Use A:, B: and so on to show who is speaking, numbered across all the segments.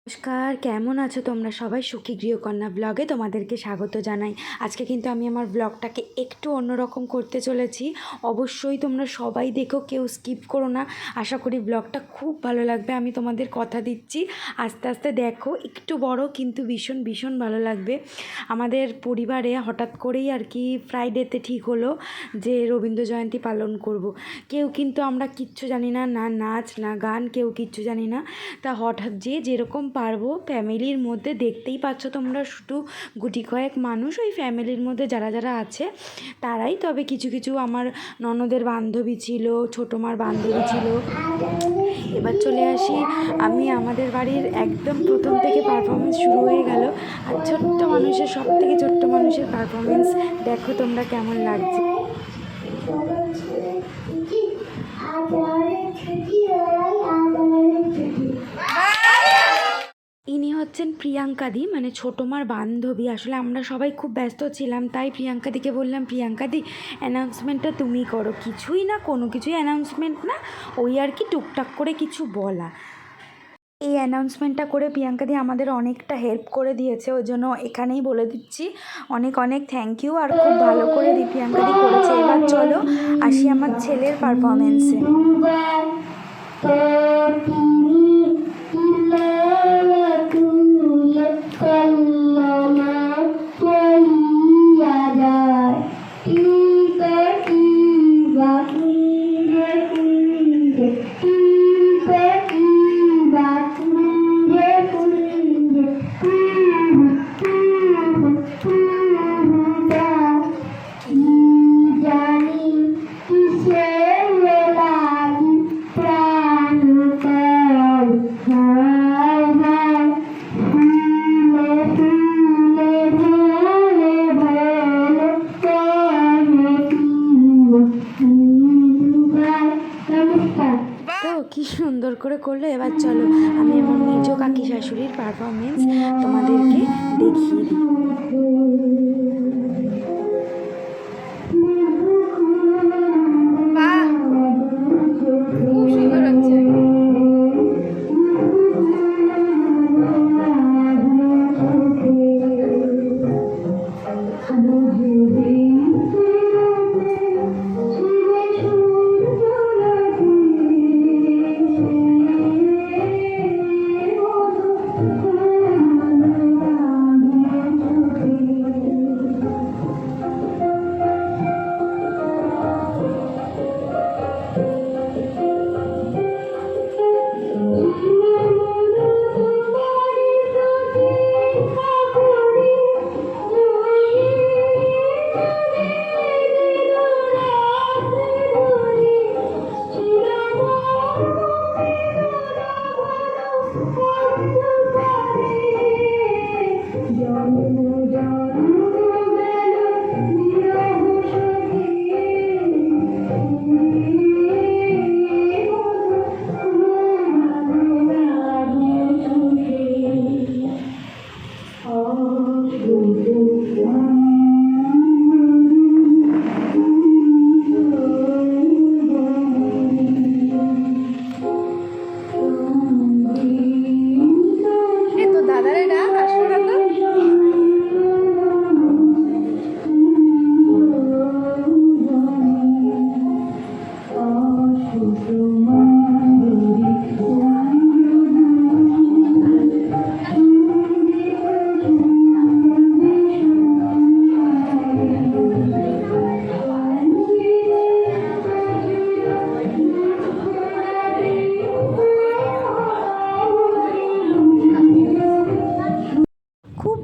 A: নমস্কার, কেমন আছো তোমরা সবাই? সুখী গৃহকন্যা ব্লগে তোমাদেরকে স্বাগত জানাই। আজকে কিন্তু আমি আমার ব্লগটাকে একটু অন্যরকম করতে চলেছি। অবশ্যই তোমরা সবাই দেখো, কেউ স্কিপ করো না। আশা করি ব্লগটা খুব ভালো লাগবে, আমি তোমাদের কথা দিচ্ছি। আস্তে আস্তে দেখো, একটু বড় কিন্তু ভীষণ ভীষণ ভালো লাগবে। আমাদের পরিবারে হঠাৎ করেই আর কি ফ্রাইডেতে ঠিক হলো যে রবীন্দ্র জয়ন্তী পালন করব। কেউ কিন্তু আমরা কিচ্ছু জানি না, না নাচ না গান, কেউ কিচ্ছু জানি না। তা হঠাৎ যেরকম পারবো ফ্যামিলির মধ্যে, দেখতেই পাচ্ছ তোমরা, শুধু গুটি কয়েক মানুষ ওই ফ্যামিলির মধ্যে যারা যারা আছে তারাই। তবে কিছু কিছু আমার ননদের বান্ধবী ছিল, ছোটো মার বান্ধবী ছিল। এবার চলে আসি আমি আমাদের বাড়ির একদম প্রথম থেকে পারফরমেন্স শুরু হয়ে গেল। আর ছোট্ট মানুষের, সব থেকে ছোট্ট মানুষের পারফরমেন্স দেখো তোমরা কেমন লাগছে। ইনি হচ্ছেন প্রিয়াঙ্কাদি, মানে ছোটো মার বান্ধবী। আসলে আমরা সবাই খুব ব্যস্ত ছিলাম, তাই প্রিয়াঙ্কাদিকে বললাম, প্রিয়াঙ্কাদি অ্যানাউন্সমেন্টটা তুমি করো। কিছুই না, কোনো কিছুই অ্যানাউন্সমেন্ট না, ওই আর কি টুকটাক করে কিছু বলা। এই অ্যানাউন্সমেন্টটা করে প্রিয়াঙ্কাদি আমাদের অনেকটা হেল্প করে দিয়েছে, ওই জন্য এখানেই বলে দিচ্ছি অনেক অনেক থ্যাংক ইউ। আর খুব ভালো করে প্রিয়াঙ্কাদি করেছে। এবার চলো আসি আমার ছেলের পারফরমেন্সে। কি সুন্দর করে করলো। এবার চলো আমি আমার মেজ কাকি শাশুড়ির পারফরমেন্স তোমাদেরকে দেখিয়ে দিই।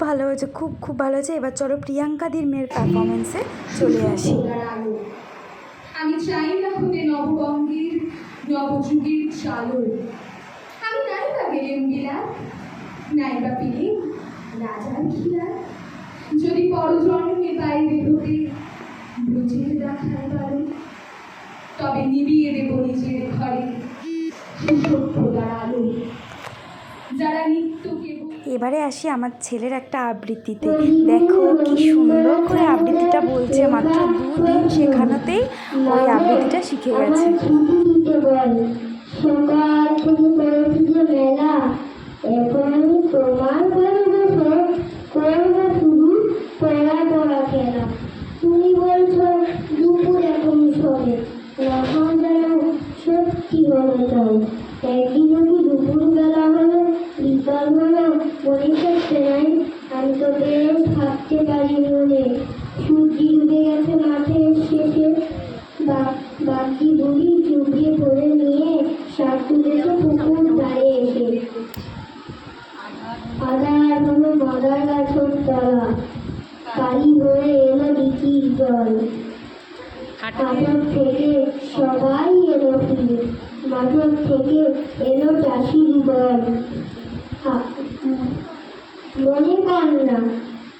A: ভালো হয়েছে, খুব খুব ভালো হয়েছে। এবার চলো প্রিয়াঙ্কাদির মেয়ের পারফরমেন্সে চলে আসি।
B: আমি চাই না হতে নববঙ্গের নবযুগের চালু। আমি নাইবা গেলেম গিলা, নাইবা পেলেম রাজার খিলা। যদি পরজন্মে পাই দেহতে ব্রজের দেখার বারো, তবে নিবিয়ে দেব নিজের ঘরে সুসভ্যতার আলো। যারা নিত্যকে
A: এবারে আসি আমার ছেলের একটা আবৃত্তিতে। দেখো কি সুন্দর করে আবৃত্তিটা বলছে, মাত্র 2 দিন শেখানোতেই ওই আবৃত্তিটা শিখে গেছে।
C: এখন আমি তোমার ঘরে বসে করবো শুধু পড়া খেলা। তুমি বলছো দুপুর এখন সবে, এখন যেন সত্যি হয়ে যায়। একদিন আমি দুপুর বেলা হলো বিকাল হলো মনে থাকতে নাই। আমি তো বেশ থাকতে পারি মনে। সূর্যি ডুবে গেছে মাঠের শেষে, বাকি বুড়ি চুপিয়ে ধরে নিয়ে শাক তুলেছে পুকুর ধারে এসে। আধার হলো মাদার গাছের তলা, কালি হয়ে এলো দিকির জল। মাঠের থেকে সবাই এলো ফিরে, মাঠের থেকে এলো চাষির দল। মনে কর না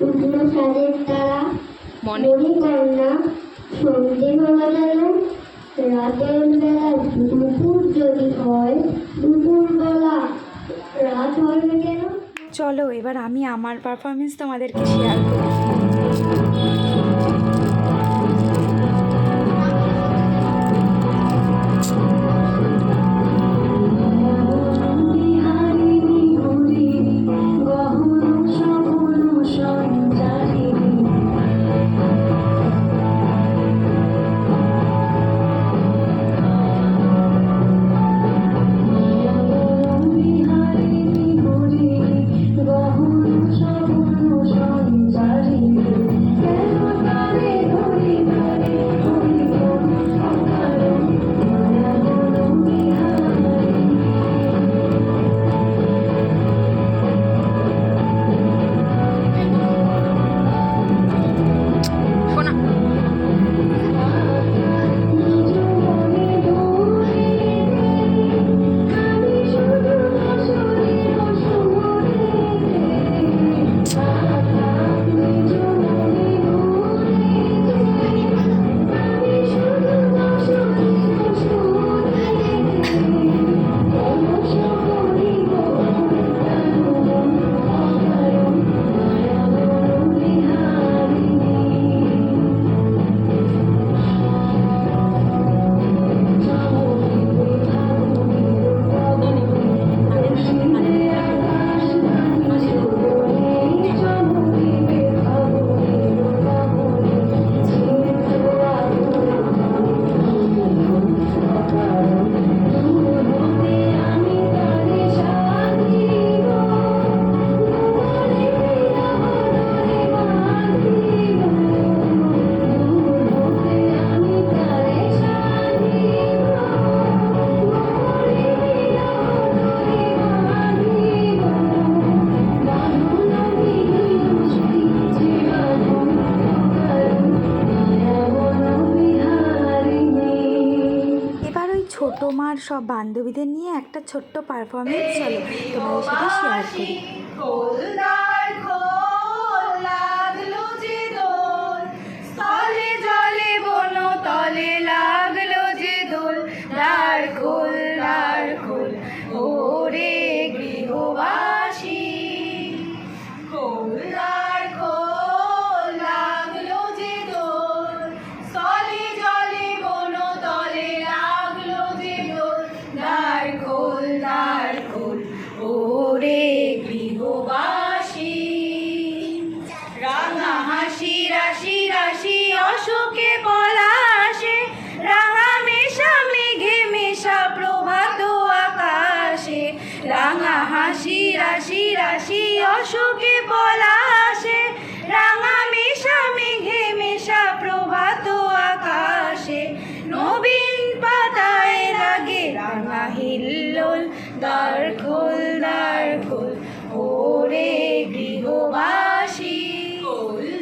C: উঠলো সাজের তারা, মনে কর না সন্ধে হলো যেন। রাতের বেলা দুপুর যদি হয়, দুপুর বেলা রাত হবে কেন?
A: চলো এবার আমি আমার পারফরমেন্স তোমাদেরকে শেয়ার করি। ছোটো মার সব বান্ধবীদের নিয়ে একটা ছোট্ট পারফরমেন্স চলো তোমাদের সাথে শেয়ার করি।
B: খোলদার খোল লাগলো যে দোল, স্থলে জলে বন তলে লাগলো যে দোল। দ্বার খোল ওরে গৃহবাসী, খোলদার খোল লাগলো যে দোল, স্থলে জলে বন তলে লাগলো যে দোল। দ্বার খোল ওরে গৃহবাসী। রাঙা হাসি রাশি রাশি অশোকে পলাশে, রাঙা মেশা মেঘে মেশা প্রভাত আকাশে। রাঙা হাসি রাশি রাশি অশোকে পলাশে, রাঙা মেশা মেঘে মেশা প্রভাত আকাশে। নবীন পাতায় লাগে রাঙা হিল্লোল, দ্বার খোল ওরে গৃহবাসী।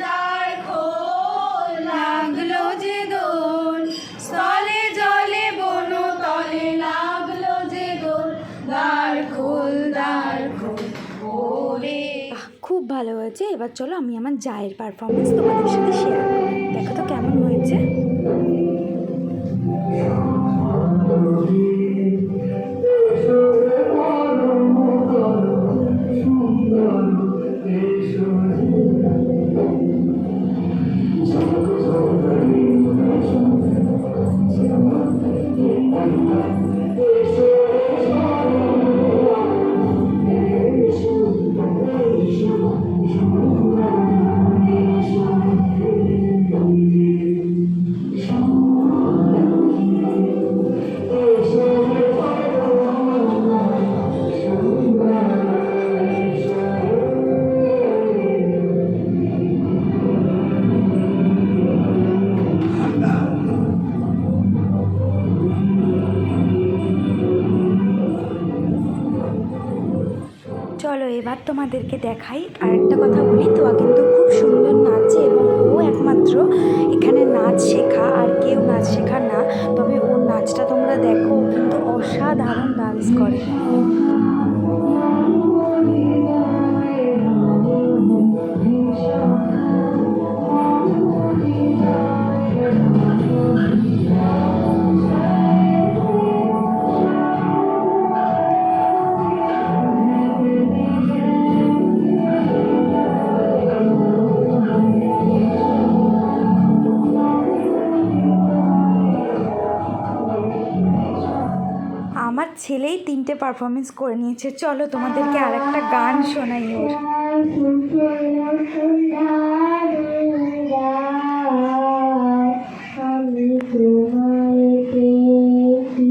B: দ্বার খোল লাগলো যে দোল, স্থলে জলে বন তলে লাগলো যে দোল। দ্বার খোল ওরে।
A: খুব ভালো হয়েছে। এবার চলো আমি আমার জায়ের পারফরমেন্স তোমাদের সাথে শেয়ার করি, দেখো তো কেমন হয়েছে। চলো এবার তোমাদেরকে দেখাই। আর একটা কথা বলি, তোয়া কিন্তু খুব সুন্দর নাচে এবং ও একমাত্র এখানে নাচ শেখা, আর কেউ নাচ শেখা না। তবে ওর নাচটা তোমরা দেখো, ও কিন্তু অসাধারণ ডান্স করে। আমার ছেলেই 3টে পারফরমেন্স করে নিয়েছে। চলো তোমাদেরকে আর একটা গান শোনাই ওর।
C: আমি তোমায় পেয়েছি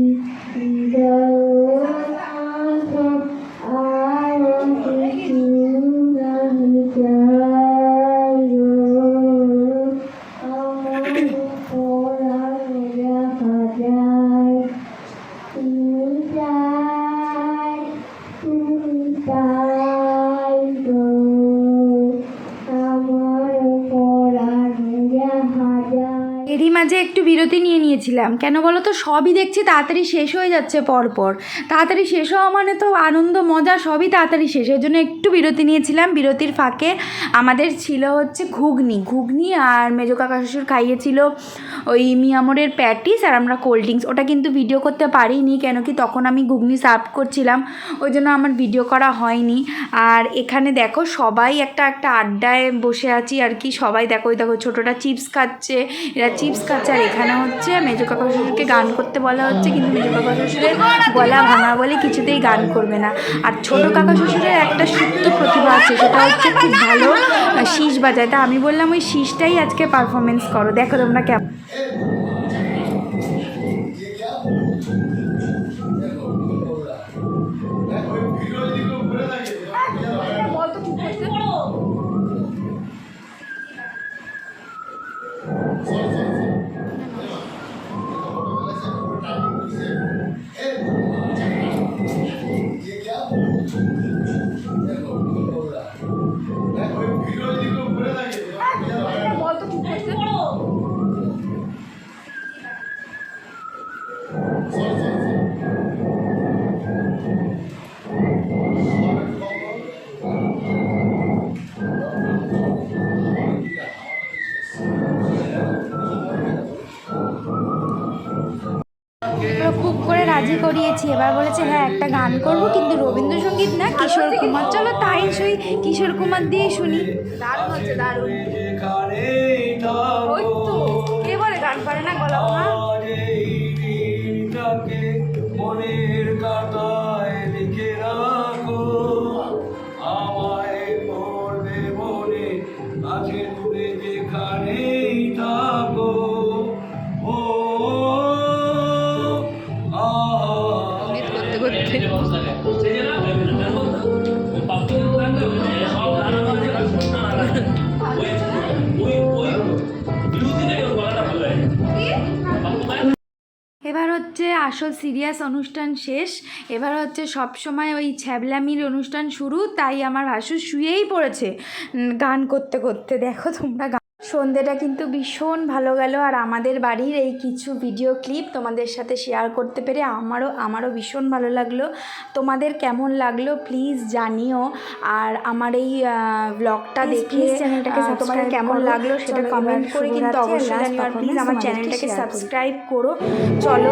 C: আর কিছু আমি চাই আমার পড়ানো দেখা যায় তুমি চাই গো আমার পড়ানো দেখা যায়।
A: এরই মাঝে একটু বিরতি নিয়ে নিয়েছিলাম। কেন বলো তো, সবই দেখছি তাড়াতাড়ি শেষ হয়ে যাচ্ছে পরপর। তাড়াতাড়ি শেষ হওয়া মানে তো আনন্দ মজা সবই তাড়াতাড়ি শেষ, এর জন্য একটু বিরতি নিয়েছিলাম। বিরতির ফাঁকে আমাদের ছিল হচ্ছে ঘুগনি আর মেজো কাকা শ্বশুর খাইয়েছিল ওই মিয়ামোরের প্যাটিস, আর আমরা কোল্ড ড্রিঙ্কস। ওটা কিন্তু ভিডিও করতে পারিনি, কেন কি তখন আমি ঘুগনি সার্ভ করছিলাম, ওই জন্য আমার ভিডিও করা হয়নি। আর এখানে দেখো সবাই একটা আড্ডায় বসে আছি আর কি। সবাই দেখো, ওই দেখো ছোটোটা চিপস খাচ্ছে, এরা চিপস খাচ্ছে। আর এখানে হচ্ছে মেজো কাকা শ্বশুরকে গান করতে বলা হচ্ছে, কিন্তু মেজো কাকা শ্বশুরের গলা ভাঙা বলে কিছুতেই গান করবে না। আর ছোটো কাকা শ্বশুরের একটা সুপ্ত প্রতিভা আছে, সেটা হচ্ছে খুব ভালো শীষ বাজায়। তা আমি বললাম ওই শীষটাই আজকে পারফরমেন্স করো, দেখো তোমরা কেমন। খুব করে রাজি করিয়েছি। এবার বলেছে হ্যাঁ একটা গান করবো, কিন্তু রবীন্দ্রসঙ্গীত না, কিশোর কুমার। চলো তাই কিশোর কুমার দিয়ে শুনি।
B: দারুণ হচ্ছে, দারুণ। ওই তো কে বলে গান পারে না, গলা ভাঙা।
D: মনের কাটায় লিখে রাখো, আমায় পড়বে মনে আছে দূরে যেখানেই থাকো। ও
A: এবার হচ্ছে আসল সিরিয়াস অনুষ্ঠান শেষ। এবার হচ্ছে সব সময় ওই ছ্যাবলামির অনুষ্ঠান শুরু। তাই আমার ভাসুর শুয়েই পড়েছে গান করতে করতে। দেখো তোমরা সন্ধেটা কিন্তু ভীষণ ভালো গেল। আর আমাদের বাড়ির এই কিছু ভিডিও ক্লিপ তোমাদের সাথে শেয়ার করতে পেরে আমারও ভীষণ ভালো লাগলো। তোমাদের কেমন লাগলো প্লিজ জানিও। আর আমার এই ব্লগটা দেখে চ্যানেলটাকে তোমাদের কেমন লাগলো সেটা কমেন্ট করে কিন্তু অবশ্যই জানিও। আর প্লিজ আমার চ্যানেলটাকে সাবস্ক্রাইব করো। চলো